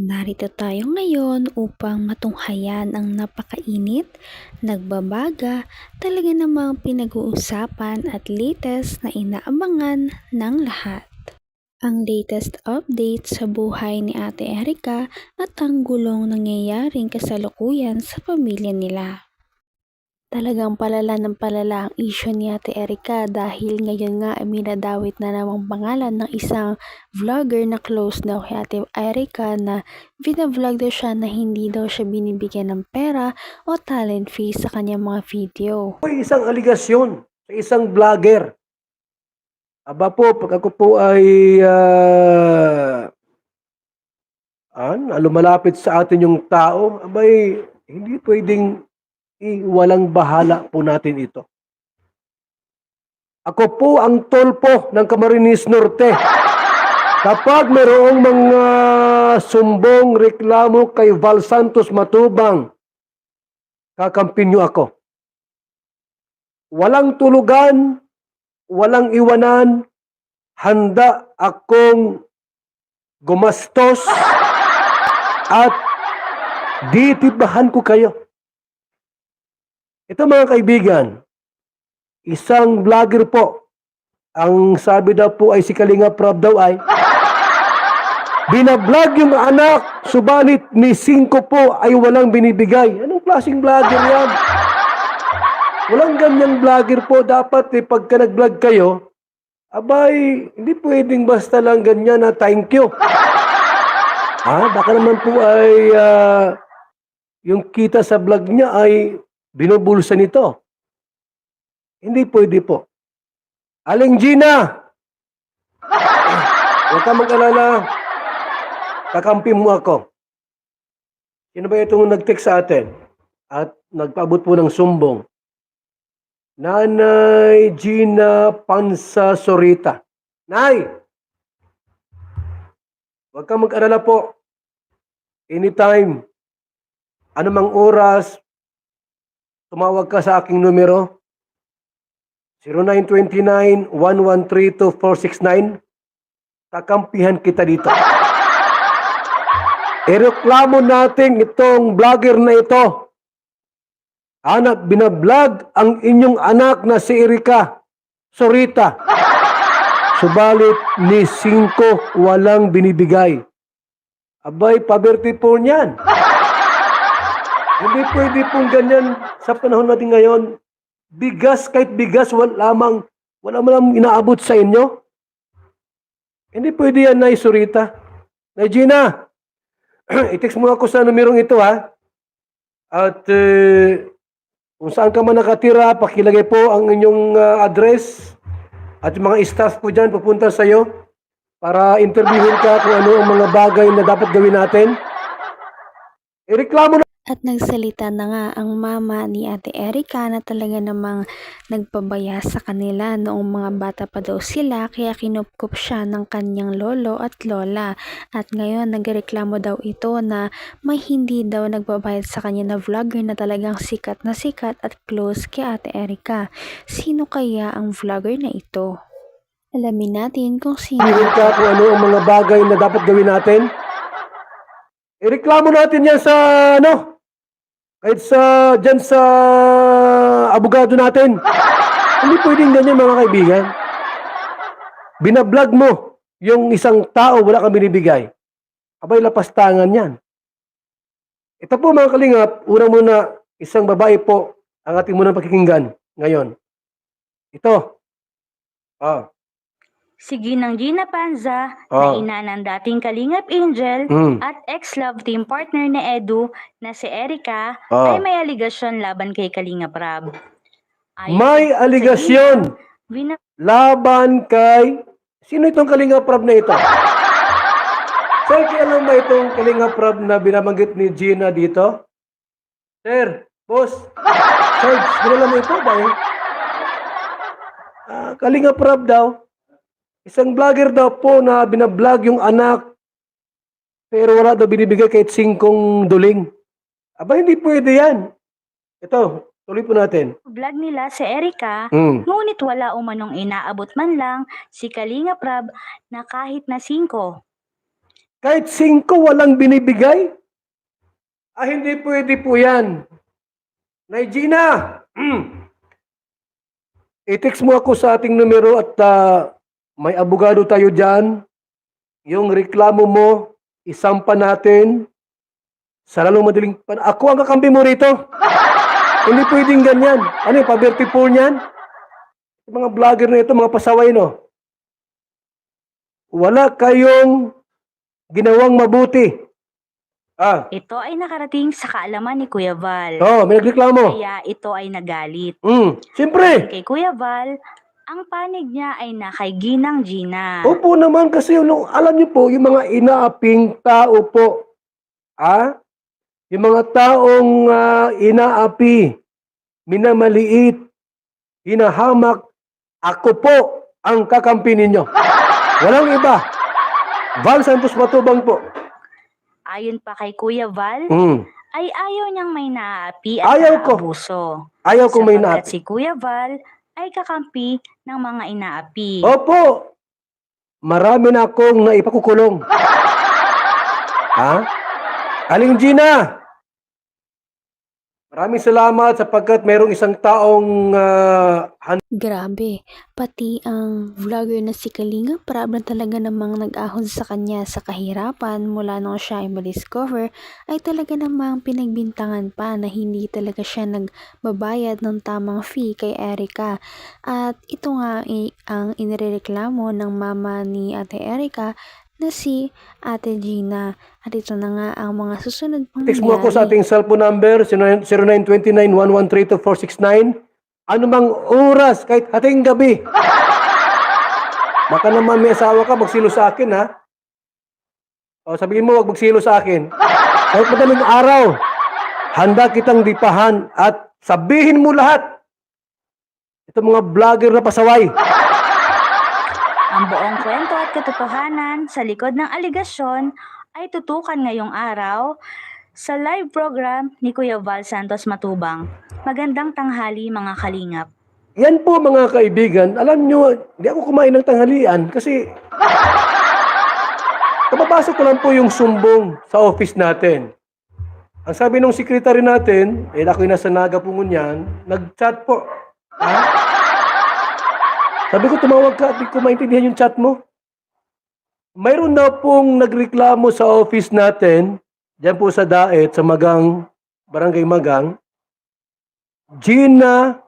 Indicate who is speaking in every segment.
Speaker 1: Narito tayo ngayon upang matunghayan ang napakainit, nagbabaga, talaga namang pinag-uusapan at latest na inaabangan ng lahat. Ang latest update sa buhay ni Ate Erika at ang gulong nangyayaring kasalukuyan sa pamilya nila. Talagang palala ng palala ang issue ni Ate Erika dahil ngayon nga ay minadawit na namang pangalan ng isang vlogger na close daw kay Ate Erika na bina-vlog daw siya na hindi daw siya binibigyan ng pera o talent fee sa kanyang mga video.
Speaker 2: May isang aligasyon sa isang vlogger. Aba po, pag ako po ay lumalapit sa atin yung tao, abay, hindi pwedeng walang bahala po natin ito. Ako po ang tolpo ng Camarines Norte. Kapag mayroong mga sumbong reklamo kay Val Santos Matubang, kakampin niyo ako. Walang tulugan, walang iwanan, handa akong gumastos at ditibahan ko kayo. Ito mga kaibigan, isang vlogger po, ang sabi daw po ay si Kalinga Prab daw ay, binablog yung anak, subalit ni 5 po ay walang binibigay. Anong klaseng vlogger yan? Walang ganyang vlogger po. Dapat pagka nag-vlog kayo, abay, hindi pwedeng basta lang ganyan na thank you. Baka naman po ay yung kita sa vlog niya ay binubulsa nito. Hindi pwede po. Aling Gina! Huwag ka mag-alala. Kakampi mo ako. Sino ba itong nag-text sa atin? At nagpaabot po ng sumbong. Nanay Gina Pansa Sorita. Nay! Huwag kang mag-alala po. Anytime, anumang oras, tumawag ka sa aking numero. 0929-113-2469. Kakampihan kita dito. Ireklamo natin itong vlogger na ito. Binablog ang inyong anak na si Erika Sorita. Subalit ni 5 walang binibigay. Abay, paberte po niyan. Hindi pwede pong ganyan sa panahon natin ngayon. Bigas, kahit bigas, wala man inaabot sa inyo. Hindi pwede yan, Nay Sorita. Nay Gina, i-text mo ako sa numerong ito, ha? At kung saan ka man nakatira, pakilagay po ang inyong address at yung mga staff po dyan pupunta sa iyo para interviewin ka kung ano ang mga bagay na dapat gawin natin. Ireklamo na.
Speaker 1: At nagsalita na nga ang mama ni Ate Erika na talaga namang nagpabaya sa kanila noong mga bata pa daw sila kaya kinupkup siya ng kanyang lolo at lola. At ngayon nagreklamo daw ito na may hindi daw nagbabayad sa kanya na vlogger na talagang sikat at close kay Ate Erika. Sino kaya ang vlogger na ito? Alamin natin kung sino.
Speaker 2: Ka kung ano ang mga bagay na dapat gawin natin. Ireklamo natin yan sa kahit dyan sa abogado natin. Hindi pwedeng ganyan mga kaibigan. Binablog mo yung isang tao, wala kang binibigay. Abay, lapastangan yan. Ito po mga kalingap, una muna, isang babae po ang ating munang pakikinggan ngayon. Ito.
Speaker 3: Si Ginang Gina Panza, na ina ng dating Kalingap Angel at ex-love team partner ni Edu na si Erika, ay may aligasyon laban kay Kalingap Rab.
Speaker 2: May aligasyon laban kay... Sino itong Kalingap Rab na ito? Sir, alam ba itong Kalingap Rab na binabanggit ni Gina dito? Sir, boss. Sir, kilala mo ito dahil Kalingap Rab daw. Isang vlogger daw po na binablog yung anak pero wala daw binibigay kahit 5 duling. Aba, hindi pwede yan. Ito, tuloy po natin.
Speaker 3: Vlog nila si Erika, ngunit wala umanong inaabot man lang si Kalingap Rab na kahit na 5.
Speaker 2: Kahit 5 walang binibigay? Hindi pwede po yan. Nay Gina, i-text mo ako sa ating numero at may abogado tayo dyan. Yung reklamo mo, isampa natin sa lalong madaling Ako ang kakampi mo rito. Hindi pwedeng ganyan. Ano yung pa-birthday po niyan? Yung mga vlogger na ito, mga pasaway, no? Wala kayong ginawang mabuti.
Speaker 3: Ito ay nakarating sa kaalaman ni Kuya Val.
Speaker 2: May nagreklamo.
Speaker 3: Kaya ito ay nagalit.
Speaker 2: Siyempre.
Speaker 3: Kay Kuya Val, ang panig niya ay na kay Ginang Gina.
Speaker 2: Opo naman kasi alam niyo po, yung mga inaaping tao po, yung mga taong inaapi, minamaliit, hinahamak, ako po ang kakampi ninyo. Walang iba. Val Santos Matubang po.
Speaker 3: Ayon pa kay Kuya Val, ay ayaw niyang may naapi at
Speaker 2: Ayaw ko.
Speaker 3: abuso.
Speaker 2: Ayaw kong may
Speaker 3: Sapagkat
Speaker 2: naapi.
Speaker 3: si Kuya Val ay kakampi ng mga inaapi.
Speaker 2: Opo. Marami na akong naipakukulong. Aling Gina, maraming salamat sapagkat mayroong isang taong
Speaker 1: Grabe, pati ang vlogger na si Kalinga Prab na talaga namang nag-ahon sa kanya sa kahirapan mula nung siya ay ma-discover ay talaga namang pinagbintangan pa na hindi talaga siya nagbabayad ng tamang fee kay Erica. At ito nga ay ang inireklamo ng mama ni Ate Erica na si Ate Gina. At ito na nga ang mga susunod pang
Speaker 2: text mo ako sa ating cellphone number 0929-113-2469. Ano mang oras, kahit hating gabi. Baka naman may asawa ka, magsilo sa akin, ha? Sabihin mo, wag magsilo sa akin. Kahit madaling araw, handa kitang dipahan at sabihin mo lahat. Ito mga vlogger na pasaway.
Speaker 3: Ang buong kwento at katotohanan sa likod ng aligasyon ay tutukan ngayong araw sa live program ni Kuya Val Santos Matubang. Magandang tanghali mga kalingap.
Speaker 2: Yan po mga kaibigan, alam nyo, di ako kumain ng tanghalian kasi kapapasok ko lang po yung sumbong sa office natin. Ang sabi ng secretary natin, ako'y nasa Naga po ngunyan, nag-chat po. Sabi ko, tumawag ka, di ko maintindihan yung chat mo. Mayroon na pong nagreklamo sa office natin, diyan po sa Daet, sa Magang, Barangay Magang. Gina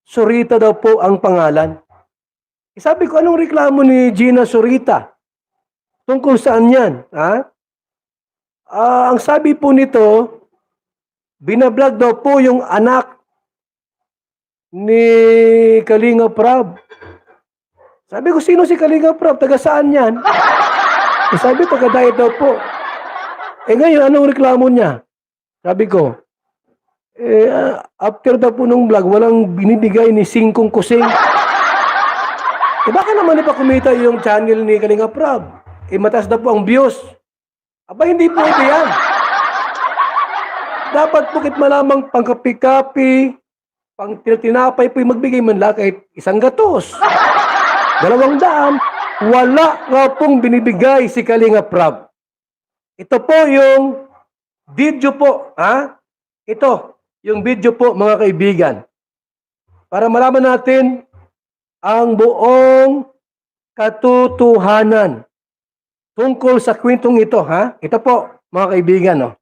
Speaker 2: Surita daw po ang pangalan. Sabi ko, anong reklamo ni Gina Surita? Tungkol saan yan? Ang sabi po nito, binablog daw po yung anak ni Kalinga Prab. Sabi ko, sino si Kalinga Prab? Taga saan yan? Sabi, taga Daet daw po. Ngayon, anong reklamo niya? Sabi ko, after daw po nung vlog, walang binibigay ni Singkong Kusing. Baka naman ipakumita yung channel ni Kalinga Prab. Mataas na po ang views. Hindi pwede yan. Dapat bukit malamang pangkapi-kapi, pang tinapay po yung magbigay man lang kahit 100 gatos. 200. Wala nga pong binibigay si Kalinga Prab. Ito po yung video po. Ito. Yung video po, mga kaibigan, para malaman natin ang buong katotohanan tungkol sa kwentong ito, Ito po, mga kaibigan,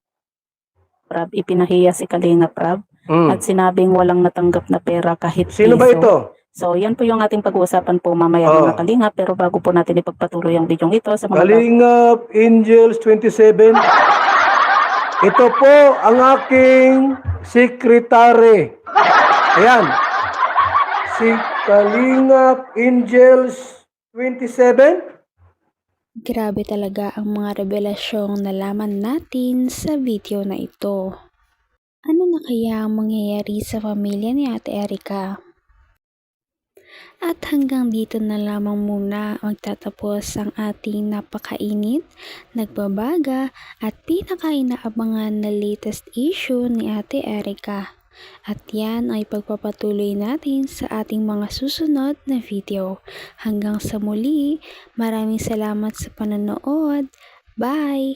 Speaker 4: Prab, ipinahiya si Kalinga Prab at sinabing walang natanggap na pera kahit
Speaker 2: Sino
Speaker 4: piso.
Speaker 2: ba ito?
Speaker 4: So, yan po yung ating pag-uusapan po mamaya mga Kalinga. Pero bago po natin ipagpatuloy ang video ito sa mga
Speaker 2: Kalingap Angels 27. Ito po ang aking secretary. Ayan. Si Kalingap Angels 27.
Speaker 1: Grabe talaga ang mga revelasyong nalaman natin sa video na ito. Ano na kaya ang mangyayari sa pamilya ni Ate Erica? At hanggang dito na lamang muna magtatapos ang ating napakainit, nagbabaga at pinakainaabangan na latest issue ni Ate Erica. At yan ay pagpapatuloy natin sa ating mga susunod na video. Hanggang sa muli, maraming salamat sa panonood. Bye!